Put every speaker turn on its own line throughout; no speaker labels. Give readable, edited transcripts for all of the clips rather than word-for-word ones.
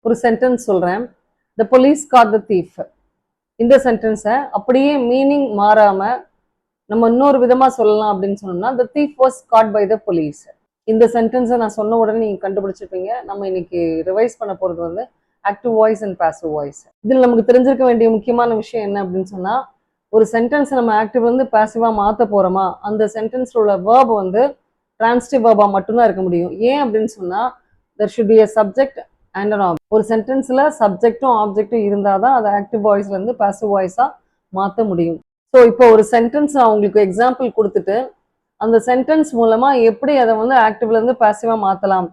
ஒரு சென்டென்ஸ் சொல்றேன். The police caught the thief. இந்த சென்டென்ஸை அப்படியே மீனிங் மாறாம நம்ம இன்னொரு விதமா சொல்லலாம் அப்படின்னு சொன்னோம்னா the thief was caught by the police. இந்த சென்டென்ஸை நான் சொன்ன உடனே நீங்க கண்டுபிடிச்சிருப்பீங்க. நம்ம இன்னைக்கு ரிவைஸ் பண்ண போறது வந்து active voice and passive voice. இதில் நமக்கு தெரிஞ்சிருக்க வேண்டிய முக்கியமான விஷயம் என்ன அப்படின்னு சொன்னா, ஒரு சென்டென்ஸ் நம்ம ஆக்டிவ்ல இருந்து பாசிவா மாத்த போறோமா, அந்த சென்டென்ஸ்ல உள்ள வேர்ப் வந்து டிரான்சிட்டிவ் வேர்பா மட்டும்தான் இருக்க முடியும். ஏன் அப்படின்னு சொன்னா there should be a subject and an object. ஒரு சென்டென்ஸ்ல சப்ஜெக்டும் ஆப்ஜெக்டும் இருந்தாதான் அதை ஆக்டிவ் வாய்ஸ்ல இருந்து பாசிவ் வாய்ஸா மாற்ற முடியும். ஸோ இப்போ ஒரு சென்டென்ஸ் நான் உங்களுக்கு எக்ஸாம்பிள் கொடுத்துட்டு அந்த சென்டென்ஸ் மூலமா எப்படி அதை வந்து ஆக்டிவ்ல இருந்து பாசிவா மாத்தலாம்,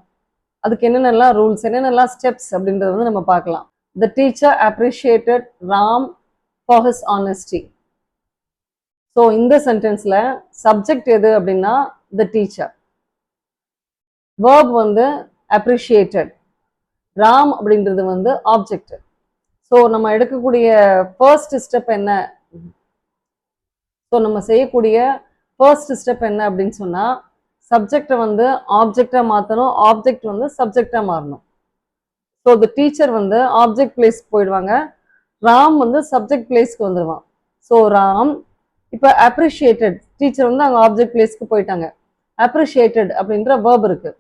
அதுக்கு என்னென்னலாம் ரூல்ஸ், என்னென்னலாம் ஸ்டெப்ஸ் அப்படின்றத வந்து நம்ம பார்க்கலாம். The teacher appreciated Ram for his honesty. So இந்த சென்டென்ஸ்ல சப்ஜெக்ட் எது அப்படின்னா the teacher. verb வந்து appreciated. ராம் அப்படின்றது வந்து ஆப்ஜெக்ட். ஸோ நம்ம எடுக்கக்கூடிய ஃபர்ஸ்ட் ஸ்டெப் என்ன, ஸோ நம்ம செய்யக்கூடிய ஃபர்ஸ்ட் ஸ்டெப் என்ன அப்படின்னு சொன்னா சப்ஜெக்டை வந்து ஆப்ஜெக்டா மாற்றணும், ஆப்ஜெக்ட் வந்து சப்ஜெக்டா மாறணும். ஸோ த டீச்சர் வந்து ஆப்ஜெக்ட் பிளேஸ்க்கு போயிடுவாங்க, ராம் வந்து சப்ஜெக்ட் பிளேஸ்க்கு வந்துடுவான். ஸோ ராம் இப்போ அப்ரிஷியேட்டட், டீச்சர் வந்து அங்கே ஆப்ஜெக்ட் பிளேஸ்க்கு போயிட்டாங்க. அப்ரிஷியேட்டட் அப்படின்ற வேர்ப் இருக்கு.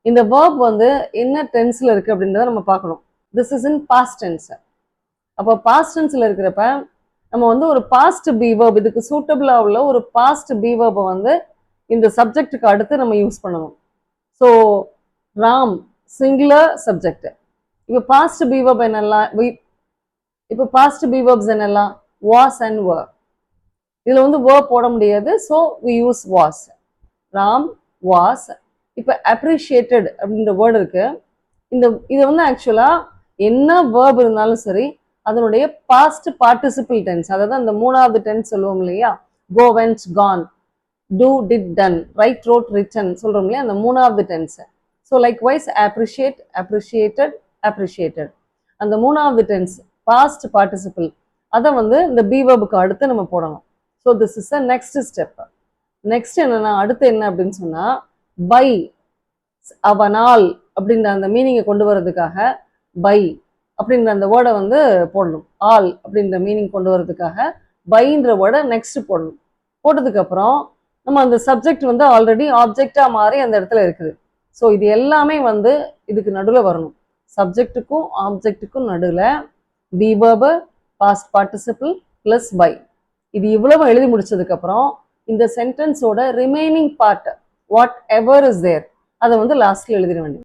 இந்த வேர்ப் வந்து என்ன டென்ஸ்ல இருக்கு அப்படின்றத நம்ம பார்க்கணும். This is in past tense. அப்போ பாஸ்ட் டென்ஸ்ல இருக்கிறப்ப நம்ம வந்து ஒரு பாஸ்ட் பி வேர்ப், இதுக்கு சூட்டபிளா உள்ள ஒரு பாஸ்ட் பி வேர்பை வந்து இந்த சப்ஜெக்டுக்கு அடுத்து நம்ம யூஸ் பண்ணணும். So Ram singular subject. இப்போ பாஸ்ட் பி வேர்ப் என்னெல்லாம், இப்போ பாஸ்ட் பி வேர்ப்ஸ் என்னெல்லாம், வாஸ் அண்ட் வர். இதுல வந்து வேர்ப் போட முடியாது, so we use was. Ram was. இப்போ அப்ரிஷியேட்டட் அப்படின்ற வேர்டு இருக்கு. இது வந்து ஆக்சுவலா என்ன வேர்ப் இருந்தாலும் சரி அதனுடைய பாஸ்ட் பார்ட்டிசிபிள் டென்ஸ், அதாவது அந்த மூணாவது டென்ஸ் சொல்லுவோம் இல்லையா, go went gone, do did done, write wrote written சொல்றோம் இல்லையா, அந்த மூணாவது tense. So likewise appreciate, appreciated, appreciated, அந்த மூணாவது டென்ஸ் பாஸ்ட் பார்ட்டிசிபிள், அதை வந்து இந்த பி வேர்புக்கு அடுத்து நம்ம போடணும். So this is a next step. Next என்னன்னா அடுத்து என்ன அப்படின்னு சொன்னா பை, அவனால் அப்படின்ற அந்த மீனிங்கை கொண்டு வர்றதுக்காக பை அப்படின்ற அந்த வேர்டை வந்து போடணும். ஆல் அப்படின்ற மீனிங் கொண்டு வர்றதுக்காக பைன்ற வேர்டை நெக்ஸ்ட் போடணும். போட்டதுக்கு அப்புறம் நம்ம அந்த சப்ஜெக்ட் வந்து ஆல்ரெடி ஆப்ஜெக்டா மாறி அந்த இடத்துல இருக்குது. ஸோ இது எல்லாமே வந்து இதுக்கு நடுவில் வரணும். சப்ஜெக்டுக்கும் ஆப்ஜெக்டுக்கும் நடுவில் be verb, past participle plus by. இது இவ்வளவு எழுதி முடிச்சதுக்கு அப்புறம் இந்த சென்டென்ஸோட remaining part whatever is there அதை வந்து லாஸ்ட்ல எழுதிட வேண்டியது.